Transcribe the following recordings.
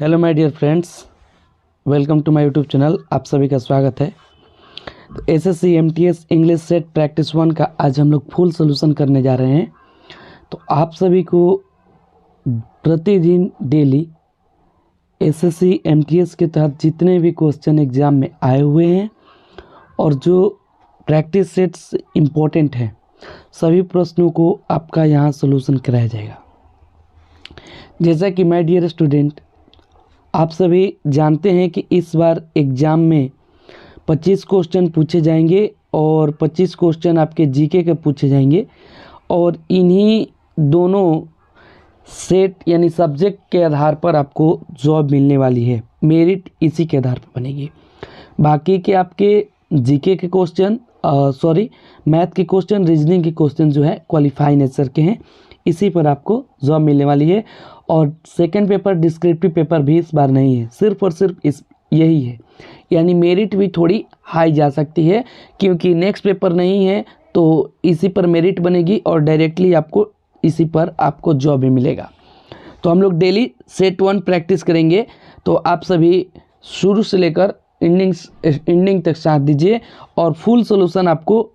Hello my dear friends, welcome to my YouTube channel. आप सभी का स्वागत है। तो SSC MTS English set practice 1 का आज हम लोग फुल सोल्यूशन करने जा रहे हैं। तो आप सभी को प्रतिदिन डेली एसएससी एमटीएस के तहत जितने भी क्वेश्चन एग्ज़ाम में आए हुए हैं और जो प्रैक्टिस सेट्स इम्पोर्टेंट हैं, सभी प्रश्नों को आपका यहाँ सोल्यूशन कराया जाएगा। जैसा कि माय डियर स्टूडेंट, आप सभी जानते हैं कि इस बार एग्ज़ाम में 25 क्वेश्चन पूछे जाएंगे और 25 क्वेश्चन आपके जीके के पूछे जाएंगे और इन्हीं दोनों सेट यानी सब्जेक्ट के आधार पर आपको जॉब मिलने वाली है। मेरिट इसी के आधार पर बनेगी। बाकी के आपके जीके के क्वेश्चन मैथ के क्वेश्चन, रीजनिंग के क्वेश्चन जो है क्वालिफाई नेचर के हैं, इसी पर आपको जॉब मिलने वाली है। और सेकंड पेपर डिस्क्रिप्टिव पेपर भी इस बार नहीं है, सिर्फ और सिर्फ यही है। यानी मेरिट भी थोड़ी हाई जा सकती है क्योंकि नेक्स्ट पेपर नहीं है, तो इसी पर मेरिट बनेगी और डायरेक्टली आपको इसी पर आपको जॉब भी मिलेगा। तो हम लोग डेली सेट 1 प्रैक्टिस करेंगे। तो आप सभी शुरू से लेकर एंडिंग तक साथ दीजिए और फुल सोल्यूशन आपको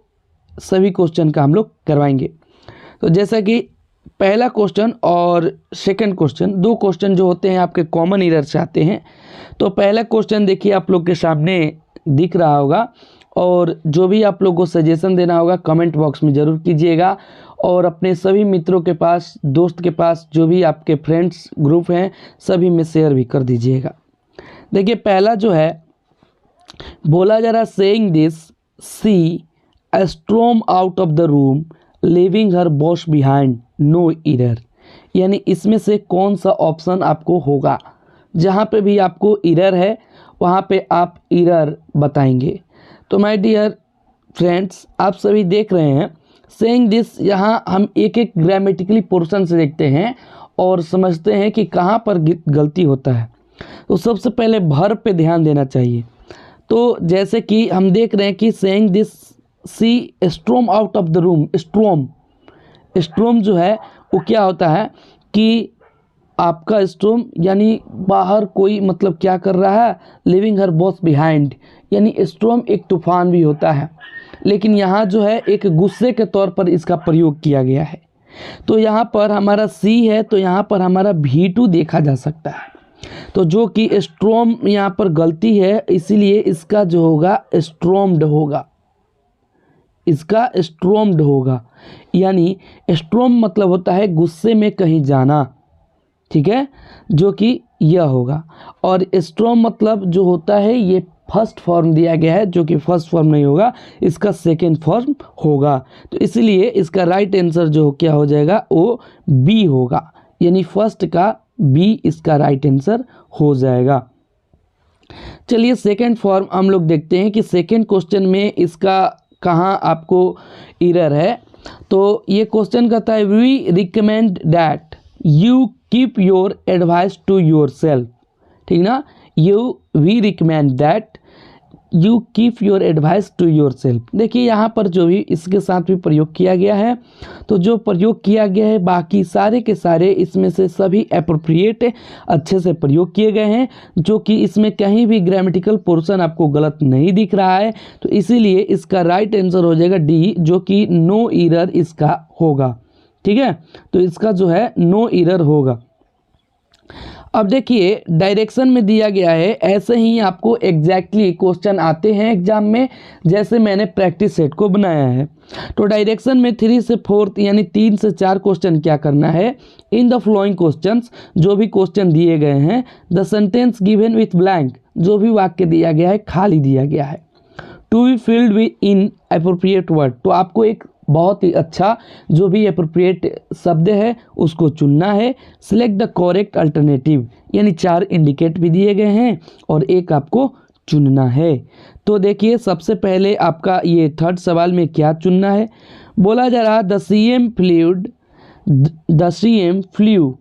सभी क्वेश्चन का हम लोग करवाएंगे। तो जैसा कि पहला क्वेश्चन और सेकंड क्वेश्चन, दो क्वेश्चन जो होते हैं आपके कॉमन एरर से आते हैं। तो पहला क्वेश्चन देखिए आप लोग के सामने दिख रहा होगा और जो भी आप लोग को सजेशन देना होगा कमेंट बॉक्स में ज़रूर कीजिएगा और अपने सभी मित्रों के पास, दोस्त के पास, जो भी आपके फ्रेंड्स ग्रुप हैं सभी में शेयर भी कर दीजिएगा। देखिए पहला जो है बोला जा रहा, saying this she storm out of the room leaving her boss behind, no error. यानी इसमें से कौन सा ऑप्शन आपको होगा? जहाँ पे भी आपको एरर है वहाँ पे आप एरर बताएंगे। तो माय डियर फ्रेंड्स, आप सभी देख रहे हैं सेइंग दिस, यहाँ हम एक एक ग्रामेटिकली पोर्शन से देखते हैं और समझते हैं कि कहाँ पर गलती होता है। तो सबसे पहले वर्ब पे ध्यान देना चाहिए। तो जैसे कि हम देख रहे हैं कि saying this she storm out of the room, storm जो है वो क्या होता है कि आपका स्टॉर्म यानी बाहर कोई मतलब क्या कर रहा है, लिविंग हर बॉस बिहाइंड। यानी स्टॉर्म एक तूफान भी होता है, लेकिन यहाँ जो है एक गुस्से के तौर पर इसका प्रयोग किया गया है। तो यहाँ पर हमारा सी है, तो यहाँ पर हमारा V2 देखा जा सकता है। तो जो कि स्टॉर्म यहाँ पर गलती है, इसीलिए इसका जो होगा स्टॉर्म्ड होगा, इसका स्टॉर्म्ड होगा। यानी स्टॉर्म मतलब होता है गुस्से में कहीं जाना, ठीक है, जो कि यह होगा। और स्टॉर्म मतलब जो होता है ये फर्स्ट फॉर्म दिया गया है, जो कि फर्स्ट फॉर्म नहीं होगा, इसका सेकेंड फॉर्म होगा। तो इसलिए इसका राइट आंसर जो क्या हो जाएगा वो बी होगा। यानी फर्स्ट का बी इसका राइट आंसर हो जाएगा। चलिए सेकेंड फॉर्म हम लोग देखते हैं कि सेकेंड क्वेश्चन में इसका कहाँ आपको एरर है। तो ये क्वेश्चन कहता है we recommend that you keep your advice to yourself, ठीक ना। We recommend that you keep your advice to yourself. देखिए यहाँ पर जो भी इसके साथ भी प्रयोग किया गया है, तो जो प्रयोग किया गया है बाकी सारे के सारे इसमें से सभी एप्रोप्रिएट अच्छे से प्रयोग किए गए हैं, जो कि इसमें कहीं भी ग्रामेटिकल पोर्शन आपको गलत नहीं दिख रहा है। तो इसीलिए इसका राइट आंसर हो जाएगा डी, जो कि नो एरर इसका होगा, ठीक है। तो इसका जो है नो एरर होगा। अब देखिए डायरेक्शन में दिया गया है, ऐसे ही आपको एग्जैक्टली क्वेश्चन आते हैं एग्जाम में, जैसे मैंने प्रैक्टिस सेट को बनाया है। तो डायरेक्शन में 3 से 4 यानी 3 से 4 क्वेश्चन क्या करना है, इन द फ्लोइंग क्वेश्चंस, जो भी क्वेश्चन दिए गए हैं, the sentence given with blank, जो भी वाक्य दिया गया है खाली दिया गया है, to be filled with an appropriate word. तो आपको एक बहुत ही अच्छा जो भी एप्रोप्रिएट शब्द है उसको चुनना है। सिलेक्ट द करेक्ट अल्टरनेटिव, यानी 4 इंडिकेट भी दिए गए हैं और एक आपको चुनना है। तो देखिए सबसे पहले आपका ये थर्ड सवाल में क्या चुनना है, बोला जा रहा द CM फ्लू,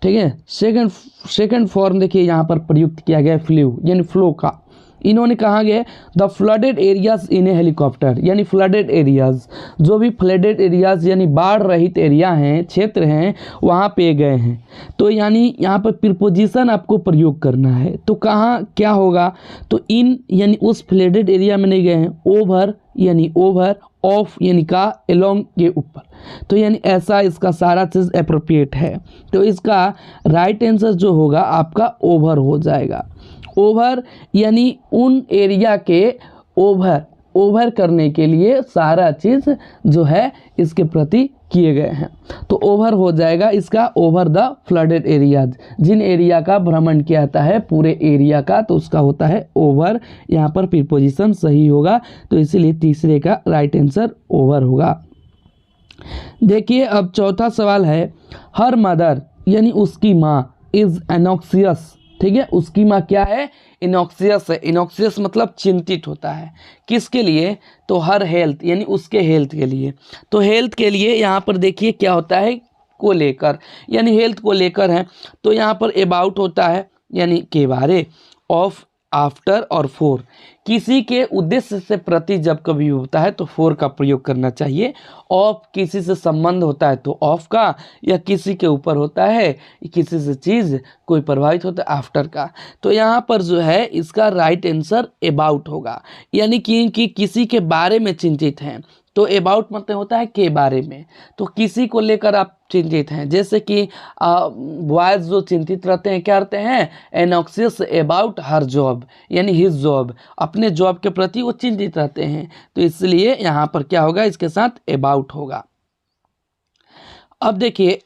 ठीक है। सेकंड फॉर्म देखिए यहाँ पर प्रयुक्त किया गया फ्लू यानी फ्लो का, इन्होंने कहा गया the flooded areas in A helicopter, यानी फ्लडेड एरियाज, जो भी फ्लडेड एरियाज यानी बाढ़ रहित एरिया हैं, क्षेत्र हैं, वहाँ पे गए हैं। तो यानी यहाँ पर प्रीपोजिशन आपको प्रयोग करना है। तो कहाँ क्या होगा, तो इन यानी उस फ्लडेड एरिया में नहीं गए हैं, ओवर यानी ओवर, ऑफ यानी का, एलोंग के ऊपर। तो यानी ऐसा इसका सारा चीज़ अप्रोप्रिएट है। तो इसका राइट आंसर जो होगा आपका ओवर हो जाएगा। ओवर यानी उन एरिया के ओवर करने के लिए सारा चीज़ जो है इसके प्रति किए गए हैं। तो ओवर हो जाएगा इसका, ओवर द फ्लडेड एरियाज, जिन एरिया का भ्रमण किया जाता है पूरे एरिया का, तो उसका होता है ओवर। यहाँ पर प्रीपोजिशन सही होगा, तो इसीलिए तीसरे का राइट आंसर ओवर होगा। देखिए अब चौथा सवाल है, हर मदर यानी उसकी माँ इज एनॉक्सियस, ठीक है, उसकी माँ क्या है, इनॉक्सियस है। इनॉक्सियस मतलब चिंतित होता है, किसके लिए, तो हर हेल्थ यानी उसके हेल्थ के लिए। तो हेल्थ के लिए यहाँ पर देखिए क्या होता है, को लेकर, यानी हेल्थ को लेकर है। तो यहाँ पर अबाउट होता है यानी के बारे, ऑफ, आफ्टर और फॉर। किसी के उद्देश्य से प्रति जब कभी होता है तो फॉर का प्रयोग करना चाहिए। ऑफ किसी से संबंध होता है तो ऑफ का, या किसी के ऊपर होता है, किसी से चीज़ कोई प्रभावित होता है, आफ्टर का। तो यहाँ पर जो है इसका राइट आंसर अबाउट होगा, यानी कि किसी के बारे में चिंतित हैं। तो अबाउट मतलब होता है के बारे में, तो किसी को लेकर आप चिंतित हैं। जैसे कि बॉयज़ जो चिंतित रहते हैं क्या रहते हैं, एनॉक्सियस अबाउट हर जॉब, यानी हिज जॉब, अपने जॉब के प्रति वो चिंतित रहते हैं। तो इसलिए यहाँ पर क्या होगा, इसके साथ अबाउट होगा। अब देखिए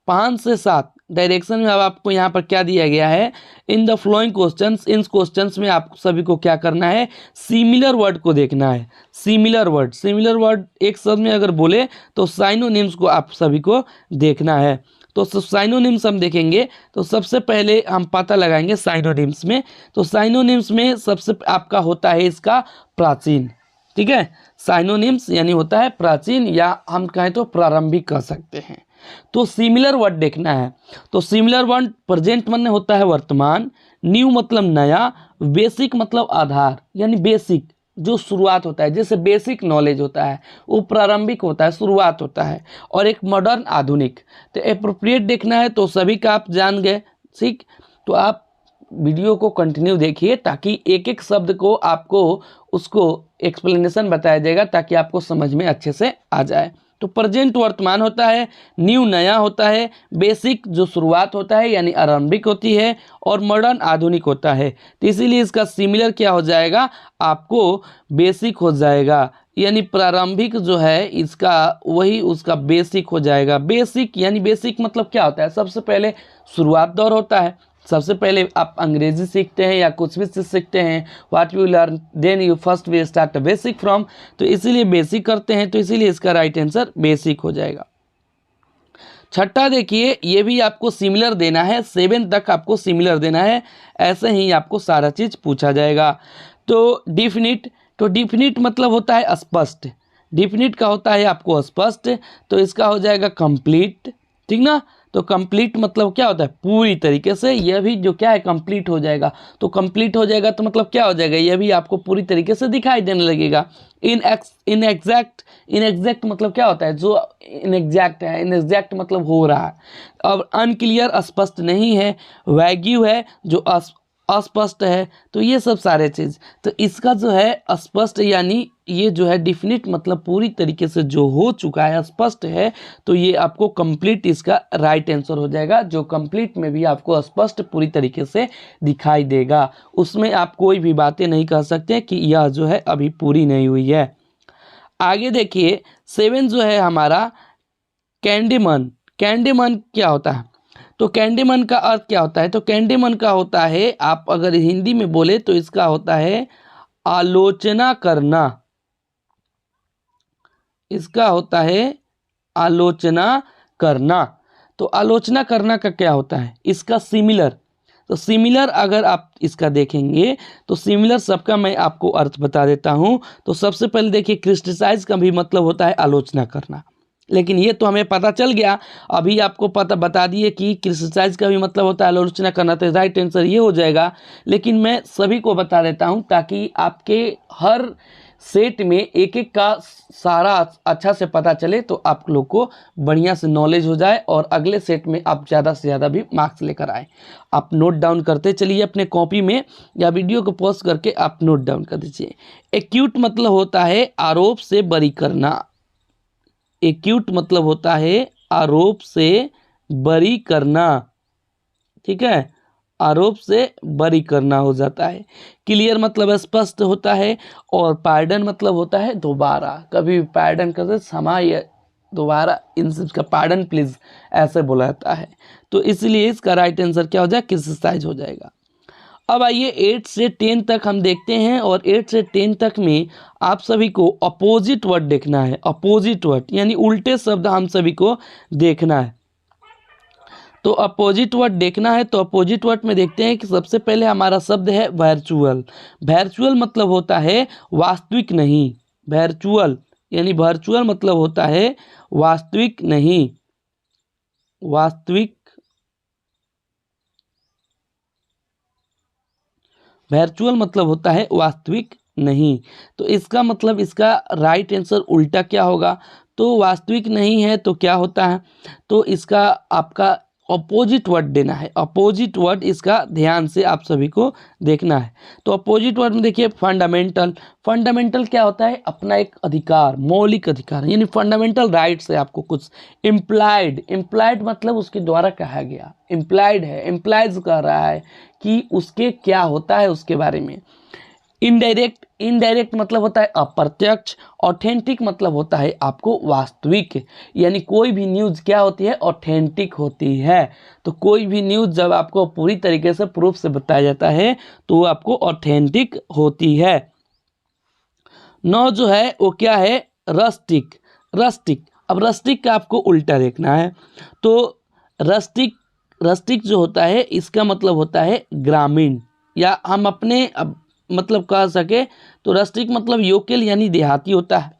5 से 7 डायरेक्शन में अब आपको यहाँ पर क्या दिया गया है, in the flowing questions, in questions में आप सभी को क्या करना है, सिमिलर वर्ड को देखना है। सिमिलर वर्ड एक शब्द में अगर बोले तो साइनोनिम्स को आप सभी को देखना है। तो साइनोनिम्स हम देखेंगे, तो सबसे पहले हम पता लगाएंगे साइनोनिम्स में। तो साइनोनिम्स में सबसे आपका होता है इसका प्राचीन, ठीक है, साइनोनिम्स यानी होता है प्राचीन, या हम कहें तो प्रारंभिक कह सकते हैं। तो सिमिलर वर्ड देखना है। तो सिमिलर वर्ड प्रेजेंट मतलब होता है वर्तमान, न्यू मतलब नया, बेसिक मतलब आधार, यानी बेसिक जो शुरुआत होता है, जैसे बेसिक नॉलेज होता है वो प्रारंभिक होता है, शुरुआत होता है। और एक मॉडर्न आधुनिक। तो एप्रोप्रिएट देखना है, तो सभी का आप जान गए, ठीक। तो आप वीडियो को कंटिन्यू देखिए ताकि एक एक शब्द को आपको उसको एक्सप्लेनेशन बताया जाएगा, ताकि आपको समझ में अच्छे से आ जाए। तो प्रेजेंट वर्तमान होता है, न्यू नया होता है, बेसिक जो शुरुआत होता है यानी आरंभिक होती है, और मॉडर्न आधुनिक होता है। तो इसीलिए इसका सिमिलर क्या हो जाएगा, आपको बेसिक हो जाएगा, यानी प्रारंभिक जो है इसका वही उसका बेसिक हो जाएगा। बेसिक यानी बेसिक मतलब क्या होता है, सबसे पहले शुरुआत दौर होता है। सबसे पहले आप अंग्रेजी सीखते हैं या कुछ भी सीखते हैं, what you learn then you first we start basic from, तो इसीलिए बेसिक करते हैं। तो इसीलिए इसका राइट आंसर बेसिक हो जाएगा। छठा देखिए, ये भी आपको सिमिलर देना है, 7 तक आपको सिमिलर देना है, ऐसे ही आपको सारा चीज़ पूछा जाएगा। तो डिफिनिट मतलब होता है स्पष्ट, डिफिनिट का होता है आपको स्पष्ट, तो इसका हो जाएगा कंप्लीट, ठीक ना। तो कंप्लीट मतलब क्या होता है, पूरी तरीके से, यह भी जो क्या है कंप्लीट हो जाएगा। तो कंप्लीट हो जाएगा तो मतलब क्या हो जाएगा, यह भी आपको पूरी तरीके से दिखाई देने लगेगा। इनएग्जैक्ट मतलब क्या होता है, जो इनएग्जैक्ट है, इनएग्जैक्ट मतलब हो रहा है। अब अनक्लियर स्पष्ट नहीं है, वैग्यू है जो अस्पष्ट है। तो ये सब सारे चीज़, तो इसका जो है स्पष्ट यानी ये जो है डिफिनिट मतलब पूरी तरीके से जो हो चुका है, स्पष्ट है, तो ये आपको कंप्लीट इसका राइट आंसर हो जाएगा। जो कंप्लीट में भी आपको स्पष्ट पूरी तरीके से दिखाई देगा, उसमें आप कोई भी बातें नहीं कह सकते कि यह जो है अभी पूरी नहीं हुई है। आगे देखिए 7 जो है हमारा कैंडीमन। कैंडीमन क्या होता है, तो कैंडीमन का अर्थ क्या होता है, तो कैंडीमन का होता है, आप अगर हिंदी में बोले तो इसका होता है आलोचना करना। इसका होता है आलोचना करना। तो आलोचना करना का क्या होता है, इसका सिमिलर। तो सिमिलर अगर आप इसका देखेंगे तो सिमिलर सबका मैं आपको अर्थ बता देता हूं। तो सबसे पहले देखिए क्रिटिसाइज का भी मतलब होता है आलोचना करना, लेकिन ये तो हमें पता चल गया। अभी आपको पता बता दिए कि क्रिटिसाइज का भी मतलब होता है आलोचना करना, तो राइट आंसर ये हो जाएगा। लेकिन मैं सभी को बता देता हूँ ताकि आपके हर सेट में एक एक का सारा अच्छा से पता चले, तो आप लोग को बढ़िया से नॉलेज हो जाए और अगले सेट में आप ज़्यादा से ज़्यादा भी मार्क्स लेकर आए। आप नोट डाउन करते चलिए अपने कॉपी में या वीडियो को पॉज करके आप नोट डाउन कर दीजिए। एक्यूट मतलब होता है आरोप से बरी करना। एक्यूट मतलब होता है आरोप से बरी करना, ठीक है, आरोप से बरी करना हो जाता है। क्लियर मतलब स्पष्ट होता है, और पार्डन मतलब होता है दोबारा, कभी भी पार्डन करते क्षमा या दोबारा, इन सब का पार्डन प्लीज ऐसे बोला जाता है। तो इसलिए इसका राइट आंसर क्या हो जाएगा, क्रिटिसाइज हो जाएगा। अब आइए 8 से 10 तक हम देखते हैं, और 8 से 10 तक में आप सभी को अपोजिट वर्ड देखना है। अपोजिट वर्ड यानी उल्टे शब्द हम सभी को देखना है। तो अपोजिट वर्ड देखना है, तो अपोजिट वर्ड में देखते हैं कि सबसे पहले हमारा शब्द है वर्चुअल। वर्चुअल मतलब होता है वास्तविक नहीं। वर्चुअल यानी वर्चुअल मतलब होता है वास्तविक नहीं। वास्तविक, वर्चुअल मतलब होता है वास्तविक नहीं। तो इसका मतलब इसका राइट आंसर उल्टा क्या होगा, तो वास्तविक नहीं है तो क्या होता है, तो इसका आपका अपोजिट वर्ड देना है। अपोजिट वर्ड इसका ध्यान से आप सभी को देखना है। तो अपोजिट वर्ड में देखिए फंडामेंटल। फंडामेंटल क्या होता है, अपना एक अधिकार, मौलिक अधिकार, यानी फंडामेंटल राइट्स है आपको कुछ। इम्प्लाइड, इम्प्लाइड मतलब उसके द्वारा कहा गया, इम्प्लाइड है, इम्प्लाइज कर रहा है कि उसके क्या होता है उसके बारे में। इनडायरेक्ट, इनडायरेक्ट मतलब होता है अप्रत्यक्ष। ऑथेंटिक मतलब होता है आपको वास्तविक, यानी कोई भी न्यूज़ क्या होती है, ऑथेंटिक होती है। तो कोई भी न्यूज़ जब आपको पूरी तरीके से प्रूफ से बताया जाता है तो वो आपको ऑथेंटिक होती है। 9 जो है वो क्या है, रस्टिक। रस्टिक, अब रस्टिक का आपको उल्टा देखना है। तो रस्टिक, रस्टिक जो होता है इसका मतलब होता है ग्रामीण, या हम अपने मतलब कह सके तो रस्टिक मतलब योकेल यानी देहाती होता है।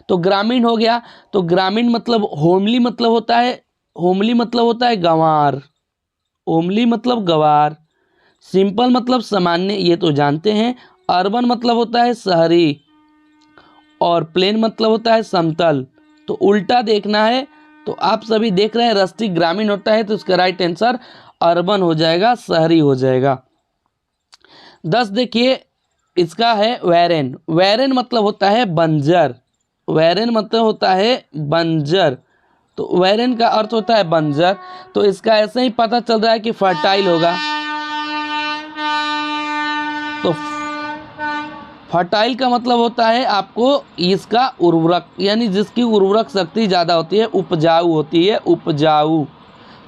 तो ग्रामीण हो गया, तो ग्रामीण मतलब होमली मतलब होता है, होमली मतलब होता है गंवार। होमली मतलब गंवार। सिंपल मतलब सामान्य, ये तो जानते हैं। अर्बन मतलब होता है शहरी, और प्लेन मतलब होता है समतल। तो उल्टा देखना है, तो आप सभी देख रहे हैं रस्टिक ग्रामीण होता है, तो इसका राइट आंसर अर्बन हो जाएगा, शहरी हो जाएगा। 10 देखिए, इसका है वैरेन। वैरेन मतलब होता है बंजर। वैरेन मतलब होता है बंजर, तो वैरेन का अर्थ होता है बंजर। तो इसका ऐसे ही पता चल रहा है कि फर्टाइल होगा। तो फर्टाइल का मतलब होता है आपको इसका उर्वरक, यानी जिसकी उर्वरक शक्ति ज़्यादा होती है, उपजाऊ होती है, उपजाऊ।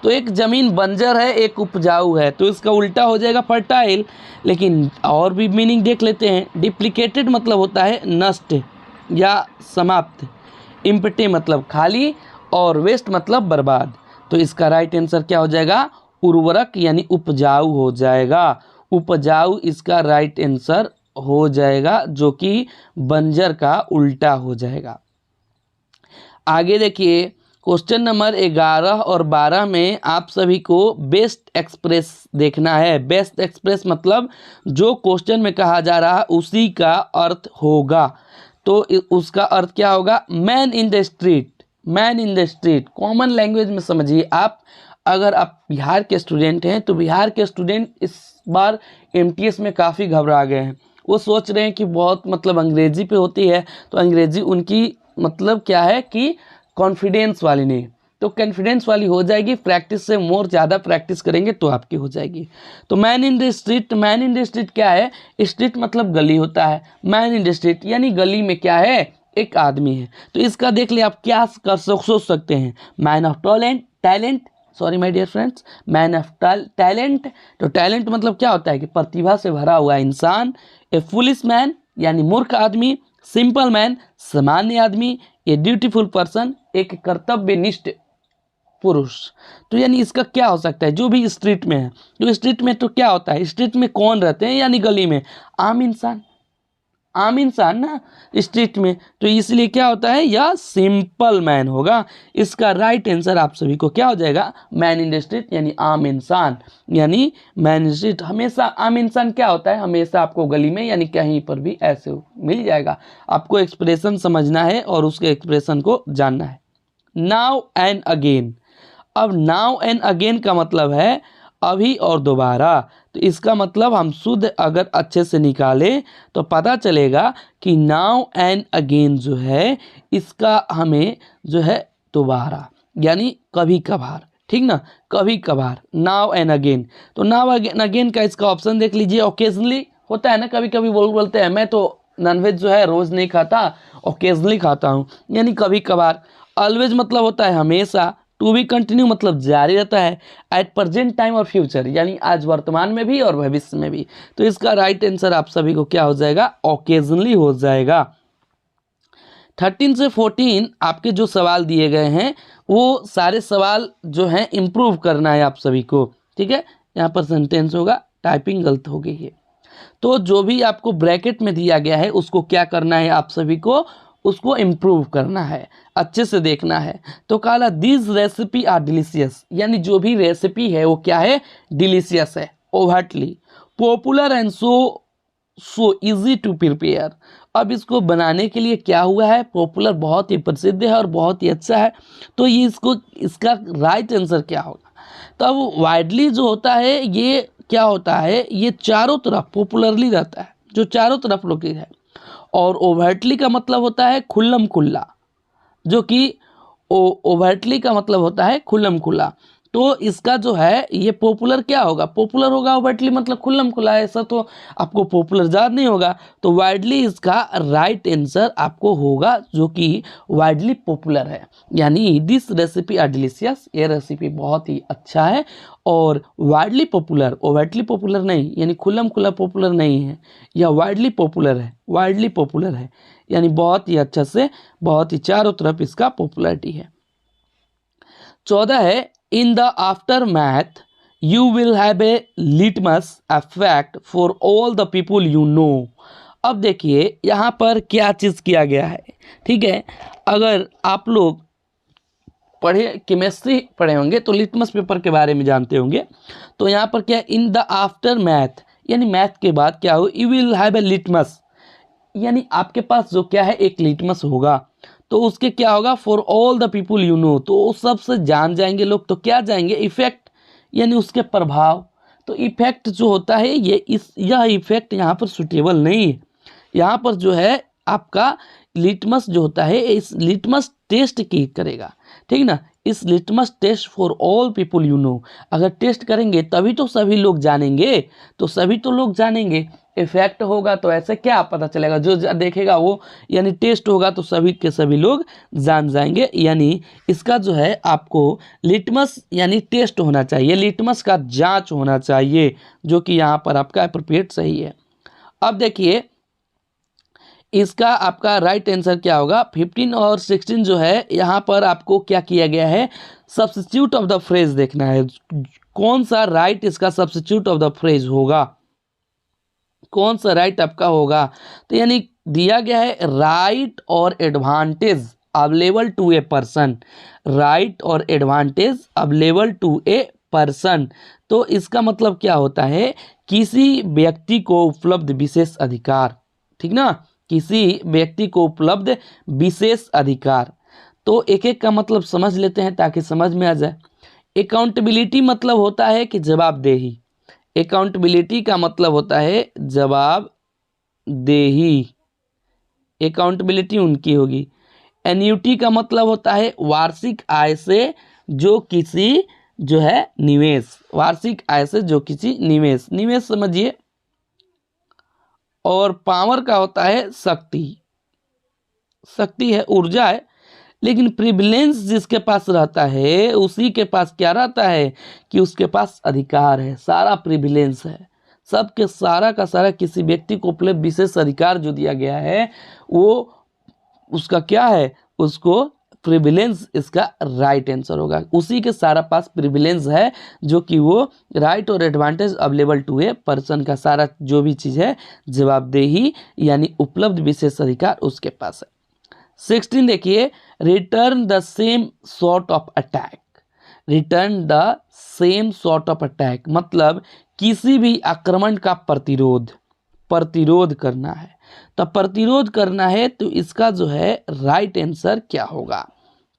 तो एक ज़मीन बंजर है, एक उपजाऊ है, तो इसका उल्टा हो जाएगा फर्टाइल। लेकिन और भी मीनिंग देख लेते हैं। डिप्लीकेटेड मतलब होता है नष्ट या समाप्त। इम्पटी मतलब खाली, और वेस्ट मतलब बर्बाद। तो इसका राइट आंसर क्या हो जाएगा, उर्वरक यानी उपजाऊ हो जाएगा। उपजाऊ इसका राइट आंसर हो जाएगा, जो कि बंजर का उल्टा हो जाएगा। आगे देखिए, क्वेश्चन नंबर 11 और 12 में आप सभी को बेस्ट एक्सप्रेस देखना है। बेस्ट एक्सप्रेस मतलब जो क्वेश्चन में कहा जा रहा है उसी का अर्थ होगा। तो उसका अर्थ क्या होगा, man in the street. Man in the street common language में समझिए आप। अगर आप बिहार के स्टूडेंट हैं तो बिहार के स्टूडेंट इस बार एमटीएस में काफ़ी घबरा गए हैं। वो सोच रहे हैं कि बहुत मतलब अंग्रेजी पे होती है, तो अंग्रेजी उनकी मतलब क्या है कि कॉन्फिडेंस वाली नहीं। तो कॉन्फिडेंस वाली हो जाएगी, प्रैक्टिस से मोर ज़्यादा प्रैक्टिस करेंगे तो आपकी हो जाएगी। तो man in the street, man in the street क्या है, स्ट्रीट मतलब गली होता है। मैन इन द स्ट्रीट यानी गली में क्या है, एक आदमी है। तो इसका देख लिया आप क्या कर सोच सकते हैं, man of talent, talent, sorry my dear friends, man of talent. तो टैलेंट मतलब क्या होता है कि प्रतिभा से भरा हुआ इंसान। ए फुलिश मैन यानी मूर्ख आदमी। सिंपल मैन सामान्य आदमी। ए ड्यूटीफुल पर्सन एक कर्तव्यनिष्ठ पुरुष। तो यानी इसका क्या हो सकता है, जो भी स्ट्रीट में है। तो स्ट्रीट में तो क्या होता है, स्ट्रीट में कौन रहते हैं, यानी गली में आम इंसान। आम इंसान ना स्ट्रीट में, तो इसलिए क्या होता है, यह सिंपल मैन होगा। इसका राइट आंसर आप सभी को क्या हो जाएगा, मैन इन द स्ट्रीट यानी आम इंसान, यानी मैन इन द स्ट्रीट। हमेशा आम इंसान क्या होता है, हमेशा आपको गली में यानी कहीं पर भी ऐसे मिल जाएगा। आपको एक्सप्रेशन समझना है और उसके एक्सप्रेशन को जानना है। Now and again. अब नाउ एंड अगेन का मतलब है अभी और दोबारा। तो इसका मतलब हम शुद्ध अगर अच्छे से निकालें तो पता चलेगा कि नाउ एंड अगेन जो है इसका हमें जो है दोबारा यानी कभी कभार, ठीक ना, कभी कभार, नाउ एंड अगेन। तो नाउ एंड अगेन का इसका ऑप्शन देख लीजिए, ओकेजनली होता है ना, कभी कभी बोलते हैं मैं तो नॉनवेज जो है रोज नहीं खाता, ओकेजनली खाता हूँ, यानी कभी कभार। ऑलवेज मतलब होता है हमेशा। टू बी कंटिन्यू मतलब जारी रहता है। एट प्रेजेंट टाइम और फ्यूचर यानी आज वर्तमान में भी और भविष्य में भी। तो इसका राइट आंसर आप सभी को क्या हो जाएगा, ओकेजनली हो जाएगा। 13 से 14 आपके जो सवाल दिए गए हैं वो सारे सवाल जो हैं इम्प्रूव करना है आप सभी को, ठीक है। यहाँ पर सेंटेंस होगा, टाइपिंग गलत हो गई है, तो जो भी आपको ब्रैकेट में दिया गया है उसको क्या करना है आप सभी को, उसको इम्प्रूव करना है, अच्छे से देखना है। तो कहा दिस रेसिपी आर डिलीशियस, यानी जो भी रेसिपी है वो क्या है, डिलीशियस है, overtly popular and so easy to prepare. अब इसको बनाने के लिए क्या हुआ है, पॉपुलर बहुत ही प्रसिद्ध है और बहुत ही अच्छा है। तो ये इसका राइट आंसर क्या होगा। तो अब वाइडली जो होता है ये क्या होता है, ये चारों तरफ पॉपुलरली रहता है, जो चारों तरफ लोकेटेड है। और ओवरटली का मतलब होता है खुल्लम खुल्ला, जो कि ओवरटली का मतलब होता है खुल्लम खुल्ला। तो इसका जो है ये पॉपुलर क्या होगा, पॉपुलर होगा, ओवरटली मतलब खुल्लम खुल्ला है, ऐसा तो आपको पॉपुलर ज़्यादा नहीं होगा। तो वाइडली इसका राइट आंसर आपको होगा, जो कि वाइडली पॉपुलर है, यानी दिस रेसिपी आर डिलीशियस, ये रेसिपी बहुत ही अच्छा है और वाइडली पॉपुलर, ओवरटली पॉपुलर नहीं, यानी खुल्लम खुल्ला पॉपुलर नहीं है, यह वाइडली पॉपुलर है, वाइडली पॉपुलर है, यानी बहुत ही अच्छा से, बहुत ही चारों तरफ इसका पॉपुलैरिटी है। 14 है, in the after math you will have a litmus effect for all the people you no. अब देखिए यहाँ पर क्या चीज़ किया गया है, ठीक है। अगर आप लोग पढ़े, केमिस्ट्री पढ़े होंगे तो लिटमस पेपर के बारे में जानते होंगे। तो यहाँ पर क्या, इन द आफ्टर मैथ यानी मैथ के बाद क्या हो, you will have a litmus, यानी आपके पास जो क्या है एक लिटमस होगा। तो उसके क्या होगा, for all the people you no, तो सबसे जान जाएंगे लोग। तो क्या जाएंगे, इफेक्ट यानी उसके प्रभाव। तो इफेक्ट जो होता है यह इफेक्ट यहाँ पर सुटेबल नहीं है। यहाँ पर जो है आपका लिटमस जो होता है इस लिटमस टेस्ट की करेगा, ठीक ना, इस litmus test for all people you know. अगर टेस्ट करेंगे तभी तो सभी लोग जानेंगे, तो सभी तो लोग जानेंगे। इफेक्ट होगा तो ऐसे क्या पता चलेगा, जो देखेगा वो, यानी टेस्ट होगा तो सभी के सभी लोग जान जाएंगे। यानी इसका जो है आपको लिटमस यानी टेस्ट होना चाहिए, लिटमस का जांच होना चाहिए, जो कि यहाँ पर आपका एप्रोप्रिएट सही है। अब देखिए इसका आपका राइट आंसर क्या होगा, 15 और 16 जो है यहाँ पर आपको क्या किया गया है, सब्स्टिट्यूट ऑफ द फ्रेज देखना है, कौन सा राइट इसका सब्स्टिट्यूट ऑफ द फ्रेज होगा, कौन सा राइट आपका होगा। तो यानी दिया गया है राइट और advantage available to a person, right और advantage available to a person. तो इसका मतलब क्या होता है, किसी व्यक्ति को उपलब्ध विशेष अधिकार, ठीक ना, किसी व्यक्ति को उपलब्ध विशेष अधिकार। तो एक एक का मतलब समझ लेते हैं ताकि समझ में आ जाए। अकाउंटेबिलिटी मतलब होता है कि जवाबदेही, अकाउंटेबिलिटी का मतलब होता है जवाबदेही, अकाउंटेबिलिटी उनकी होगी। एन्युटी का मतलब होता है वार्षिक आय से जो किसी जो है निवेश, वार्षिक आय से जो किसी निवेश, निवेश समझिए। और पावर का होता है शक्ति, शक्ति है, ऊर्जा है। लेकिन प्रिविलेंस जिसके पास रहता है उसी के पास क्या रहता है कि उसके पास अधिकार है, सारा प्रिविलेंस है, सबके सारा का सारा किसी व्यक्ति को उपलब्ध विशेष अधिकार जो दिया गया है वो उसका क्या है, उसको प्रिविलेंस इसका राइट आंसर होगा। उसी के सारा पास प्रिविलेंस है जो कि वो राइट और advantage available to a person का सारा जो भी चीज़ है जवाबदेही यानी उपलब्ध विशेष अधिकार उसके पास है। 16 देखिए, return the same sort of attack. Return the same sort of attack मतलब किसी भी आक्रमण का प्रतिरोध करना है। तो प्रतिरोध करना है तो इसका जो है राइट आंसर क्या होगा?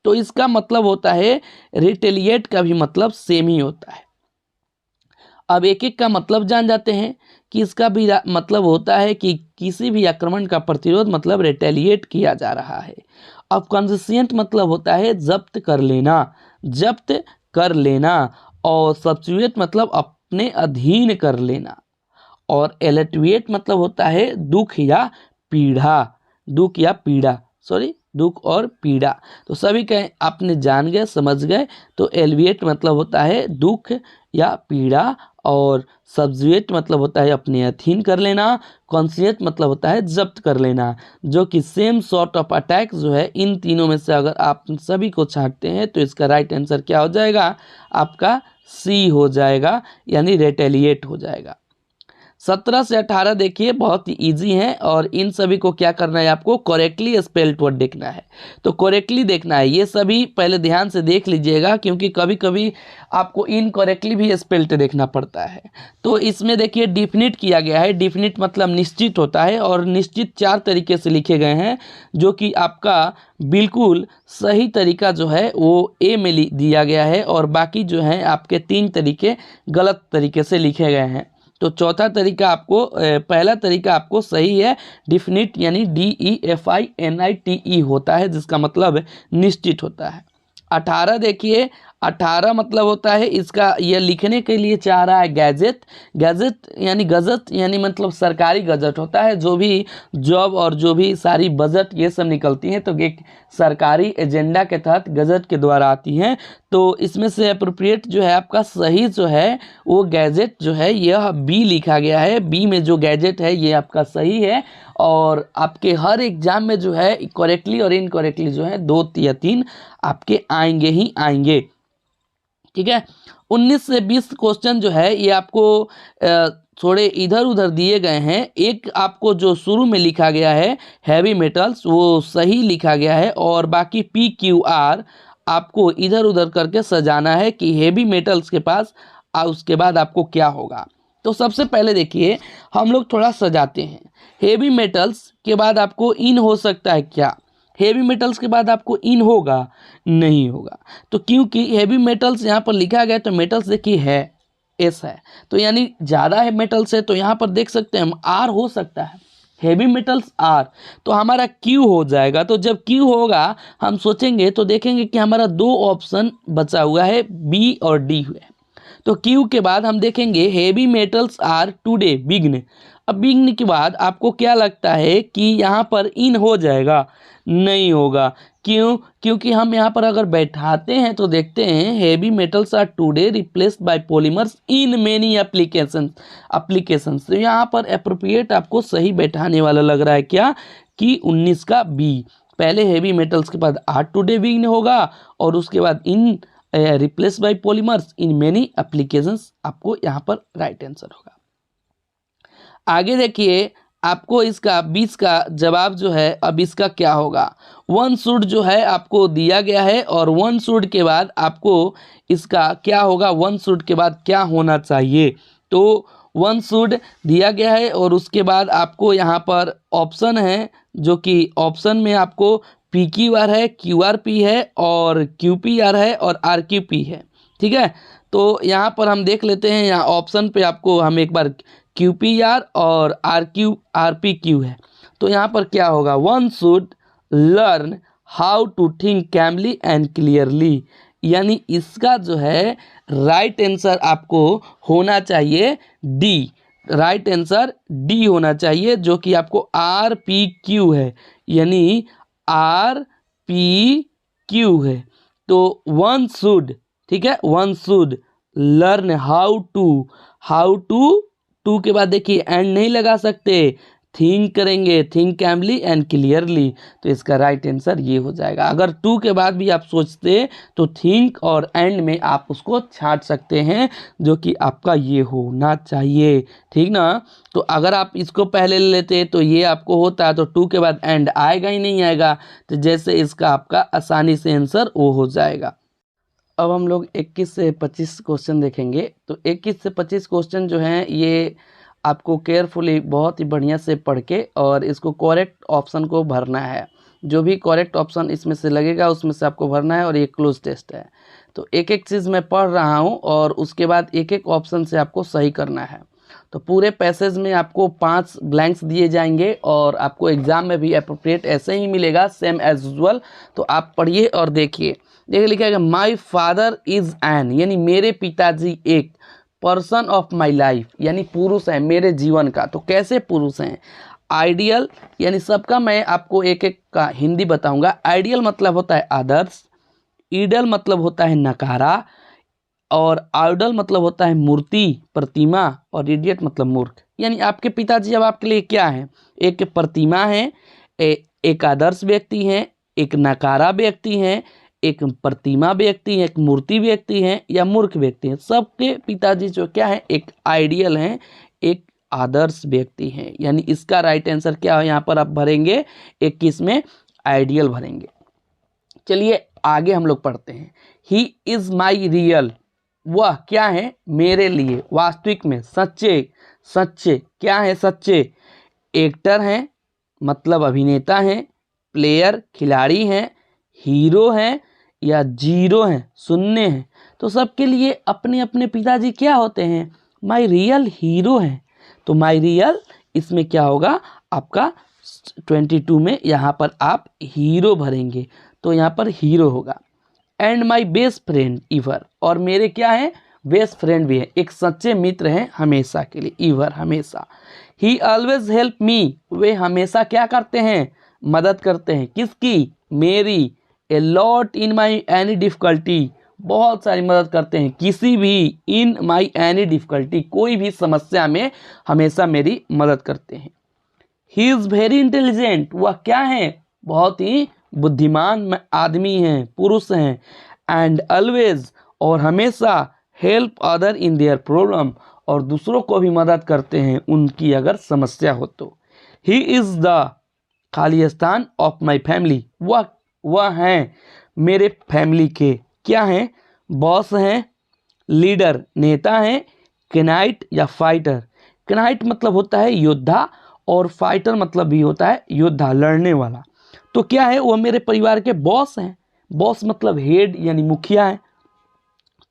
तो इसका मतलब होता है रिटेलिएट का भी मतलब सेम ही होता है। अब एक एक का मतलब जान जाते हैं कि इसका भी मतलब होता है कि किसी भी आक्रमण का प्रतिरोध मतलब रिटेलिएट किया जा रहा है। अब कॉन्फिस्केट मतलब होता है जब्त कर लेना और सब्स्टिट्यूट मतलब अपने अधीन कर लेना और एलेटिवेट मतलब होता है दुख और पीड़ा। तो सभी कहें आपने जान गए समझ गए। तो एलिवेट मतलब होता है दुख या पीड़ा और सब्जुएट मतलब होता है अपने अधीन कर लेना, कॉन्सिएट मतलब होता है जब्त कर लेना। जो कि सेम सॉर्ट ऑफ अटैक जो है इन तीनों में से अगर आप सभी को छांटते हैं तो इसका राइट आंसर क्या हो जाएगा? आपका सी हो जाएगा यानी रिटेलिएट हो जाएगा। 17 से 18 देखिए बहुत ही ईजी है और इन सभी को क्या करना है आपको करेक्टली स्पेल्ड वर्ड देखना है। तो करेक्टली देखना है, ये सभी पहले ध्यान से देख लीजिएगा क्योंकि कभी कभी आपको इनकरेक्टली भी स्पेल्ड देखना पड़ता है। तो इसमें देखिए डिफिनिट किया गया है। डिफिनिट मतलब निश्चित होता है और निश्चित 4 तरीके से लिखे गए हैं जो कि आपका बिल्कुल सही तरीका जो है वो ए में दिया गया है और बाकी जो है आपके 3 तरीके गलत तरीके से लिखे गए हैं। तो चौथा तरीका आपको पहला तरीका आपको सही है, डिफिनिट यानी DEFINITE होता है जिसका मतलब निश्चित होता है। 18 देखिए, 18 मतलब होता है इसका ये लिखने के लिए चाह रहा है गैजेट यानी गजट यानी मतलब सरकारी गजट होता है। जो भी जॉब और जो भी सारी बजट ये सब निकलती हैं तो एक सरकारी एजेंडा के तहत गजट के द्वारा आती हैं। तो इसमें से अप्रोप्रिएट जो है आपका सही जो है वो गैजेट जो है यह बी लिखा गया है। बी में जो गैजेट है ये आपका सही है और आपके हर एग्जाम में जो है करेक्टली और इनकरेक्टली जो है 2 या 3 आपके आएंगे ही आएंगे। ठीक है, 19 से 20 क्वेश्चन जो है ये आपको थोड़े इधर उधर दिए गए हैं। एक आपको जो शुरू में लिखा गया है हैवी मेटल्स वो सही लिखा गया है और बाकी PQR आपको इधर उधर करके सजाना है कि हेवी मेटल्स के पास उसके बाद आपको क्या होगा। तो सबसे पहले देखिए हम लोग थोड़ा सजाते हैं। हेवी मेटल्स के बाद आपको इन हो सकता है क्या? हेवी मेटल्स के बाद आपको इन होगा? नहीं होगा। तो क्योंकि हेवी मेटल्स यहाँ पर लिखा गया तो मेटल्स देखिए है एस है तो यानी ज़्यादा है मेटल्स है तो यहाँ पर देख सकते हैं हम आर हो सकता है, हेवी मेटल्स आर तो हमारा क्यू हो जाएगा। तो जब क्यू होगा हम सोचेंगे तो देखेंगे कि हमारा 2 ऑप्शन बचा हुआ है बी और डी हुए। तो क्यू के बाद हम देखेंगे heavy metals are today benign. अब बिग्न के बाद आपको क्या लगता है कि यहाँ पर इन हो जाएगा? नहीं होगा। क्यों? क्योंकि हम यहाँ पर अगर बैठाते हैं तो देखते हैं heavy metals are today replaced by polymers in many applications. तो यहाँ पर एप्रोप्रिएट आपको सही बैठाने वाला लग रहा है क्या कि 19 का बी। पहले हेवी मेटल्स के बाद आर टुडे बिग्न होगा और उसके बाद इन replace by polymers in many applications आपको यहाँ पर राइट आंसर होगा। आगे देखिए आपको इसका 20 का जवाब जो है अब इसका क्या होगा। 1 शुड जो है आपको दिया गया है और 1 शुड के बाद आपको इसका क्या होगा, 1 शुड के बाद क्या होना चाहिए। तो 1 शुड दिया गया है और उसके बाद आपको यहाँ पर ऑप्शन है जो कि ऑप्शन में आपको PQR है, QRP है और QPR है और RQP है। ठीक है, तो यहाँ पर हम देख लेते हैं। यहाँ ऑप्शन पे आपको हम एक बार QPR और RPQ है। तो यहाँ पर क्या होगा, 1 should learn how to think calmly and clearly यानी इसका जो है राइट आंसर आपको होना चाहिए डी। राइट आंसर डी होना चाहिए जो कि आपको RPQ है यानी RPQ है। तो 1 शुड, ठीक है, 1 शुड लर्न हाउ टू के बाद देखिए एंड नहीं लगा सकते, थिंक करेंगे, थिंक कैमली एंड क्लियरली, तो इसका राइट आंसर ये हो जाएगा। अगर टू के बाद भी आप सोचते तो थिंक और एंड में आप उसको छांट सकते हैं, जो कि आपका ये होना चाहिए, ठीक ना। तो अगर आप इसको पहले ले लेते तो ये आपको होता, तो टू के बाद एंड आएगा ही नहीं आएगा, तो जैसे इसका आपका आसानी से आंसर वो हो जाएगा। अब हम लोग 21 से 25 क्वेश्चन देखेंगे। तो 21 से 25 क्वेश्चन जो हैं ये आपको केयरफुली बहुत ही बढ़िया से पढ़ के और इसको करेक्ट ऑप्शन को भरना है। जो भी करेक्ट ऑप्शन इसमें से लगेगा उसमें से आपको भरना है, और ये क्लोज टेस्ट है। तो एक एक चीज़ मैं पढ़ रहा हूँ और उसके बाद एक एक ऑप्शन से आपको सही करना है। तो पूरे पैसेज में आपको 5 ब्लैंक्स दिए जाएंगे और आपको एग्जाम में भी अप्रोप्रिएट ऐसे ही मिलेगा, सेम एज यूजुअल। तो आप पढ़िए और देखिए। देखिए लिखा है माई फादर इज एन, यानी मेरे पिताजी एक, पर्सन ऑफ माई लाइफ, यानी पुरुष है मेरे जीवन का। तो कैसे पुरुष हैं? आइडियल, यानी सबका मैं आपको एक एक का हिंदी बताऊंगा। आइडियल मतलब होता है आदर्श, ईडल मतलब होता है नकारा, और आइडल मतलब होता है मूर्ति, प्रतिमा, और इडियट मतलब मूर्ख। यानी आपके पिताजी अब आपके लिए क्या है? एक प्रतिमा है, एक आदर्श व्यक्ति है, एक नकारा व्यक्ति है, एक प्रतिमा व्यक्ति है, एक मूर्ति व्यक्ति है, या मूर्ख व्यक्ति है। सबके पिताजी जो क्या है? एक आइडियल हैं, एक आदर्श व्यक्ति हैं। यानी इसका राइट आंसर क्या है? यहाँ पर आप भरेंगे 21 में आइडियल भरेंगे। चलिए आगे हम लोग पढ़ते हैं। ही इज माई रियल, वह क्या है? मेरे लिए, वास्तविक में, सच्चे। सच्चे क्या है? सच्चे एक्टर हैं, मतलब अभिनेता हैं, प्लेयर खिलाड़ी हैं, हीरो हैं, या जीरो हैं, शून्य हैं। तो सबके लिए अपने अपने पिताजी क्या होते हैं? माई रियल हीरो हैं। तो माई रियल इसमें क्या होगा? आपका 22 में यहाँ पर आप हीरो भरेंगे, तो यहाँ पर हीरो होगा। एंड माई बेस्ट फ्रेंड ईवर, और मेरे क्या है? बेस्ट फ्रेंड भी है, एक सच्चे मित्र हैं हमेशा के लिए, ईवर हमेशा। ही ऑलवेज हेल्प मी, वे हमेशा क्या करते हैं? मदद करते हैं। किसकी? मेरी। A lot in my any difficulty, बहुत सारी मदद करते हैं किसी भी, इन माई एनी डिफ़िकल्टी, कोई भी समस्या में हमेशा मेरी मदद करते हैं। ही इज़ वेरी इंटेलिजेंट, वह क्या है? बहुत ही बुद्धिमान आदमी हैं, पुरुष हैं। एंड ऑलवेज, और हमेशा, help other in their problem, और दूसरों को भी मदद करते हैं उनकी अगर समस्या हो तो। ही इज़ द खाली स्थान ऑफ माई फैमिली, वह हैं मेरे फैमिली के क्या हैं? बॉस हैं, लीडर नेता हैं, केनाइट या फाइटर। केनाइट मतलब होता है योद्धा, और फाइटर मतलब भी होता है योद्धा, लड़ने वाला। तो क्या है? वो मेरे परिवार के बॉस हैं। बॉस मतलब हेड, यानी मुखिया है,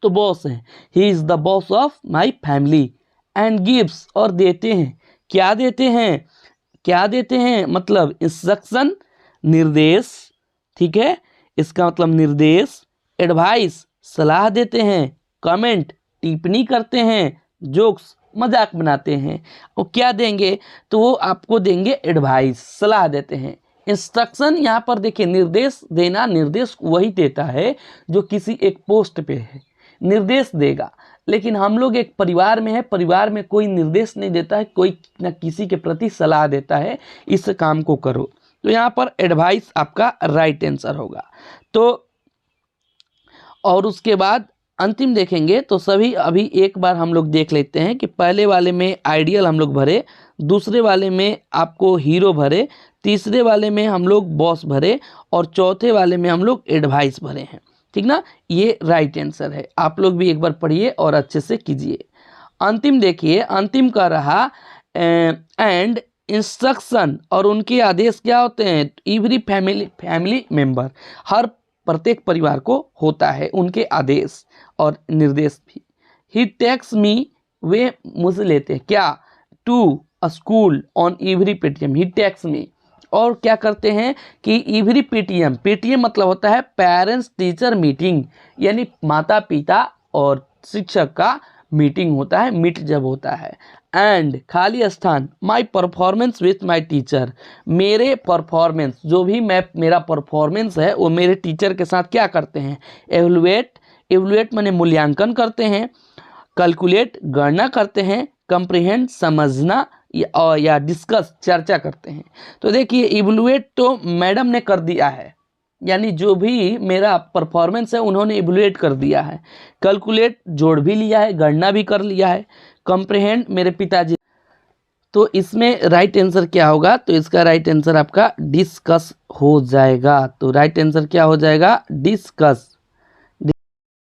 तो बॉस हैं। He is the boss of my family. And gives, और देते हैं। क्या देते हैं? क्या देते हैं मतलब इंस्ट्रक्शन, निर्देश, ठीक है, इसका मतलब निर्देश। एडवाइस, सलाह देते हैं। कमेंट, टिप्पणी करते हैं। जोक्स, मजाक बनाते हैं। और क्या देंगे? तो वो आपको देंगे एडवाइस, सलाह देते हैं। इंस्ट्रक्शन, यहाँ पर देखिए निर्देश देना, निर्देश वही देता है जो किसी एक पोस्ट पे है, निर्देश देगा। लेकिन हम लोग एक परिवार में है, परिवार में कोई निर्देश नहीं देता है, कोई न किसी के प्रति सलाह देता है, इस काम को करो। तो यहाँ पर एडवाइस आपका राइट आंसर होगा। तो और उसके बाद अंतिम देखेंगे तो सभी अभी एक बार हम लोग देख लेते हैं कि पहले वाले में आइडियल हम लोग भरे, दूसरे वाले में आपको हीरो भरे, तीसरे वाले में हम लोग बॉस भरे, और चौथे वाले में हम लोग एडवाइस भरे हैं, ठीक ना। ये राइट आंसर है। आप लोग भी एक बार पढ़िए और अच्छे से कीजिए। अंतिम देखिए, अंतिम का रहा एंड इंस्ट्रक्शन, और उनके आदेश क्या होते हैं? एवरी फैमिली मेंबर, हर प्रत्येक परिवार को होता है उनके आदेश और निर्देश भी। ही टेक्स मी, वे मुझसे लेते हैं क्या? To school on every Paytm, he takes me. और क्या करते हैं कि एवरी पेटीएम, पेटीएम मतलब होता है पेरेंट्स टीचर मीटिंग, यानी माता पिता और शिक्षक का मीटिंग होता है, मीट जब होता है। एंड खाली स्थान, my performance with my teacher, मेरे परफॉर्मेंस, जो भी मेरा परफॉर्मेंस है वो मेरे टीचर के साथ क्या करते हैं? एवलुएट, एवलुएट माने मूल्यांकन करते हैं। कैलकुलेट, गणना करते हैं। कंप्रीहेंड, समझना, या डिस्कस चर्चा करते हैं। तो देखिए इवैल्यूएट तो मैडम ने कर दिया है, यानी जो भी मेरा परफॉर्मेंस है उन्होंने इवैल्यूएट कर दिया है। कैलकुलेट जोड़ भी लिया है, गणना भी कर लिया है। कॉम्प्रिहेंड मेरे पिताजी। तो इसमें राइट आंसर क्या होगा? तो इसका राइट आंसर आपका डिस्कस हो जाएगा। तो राइट आंसर क्या हो जाएगा? डिस्कस।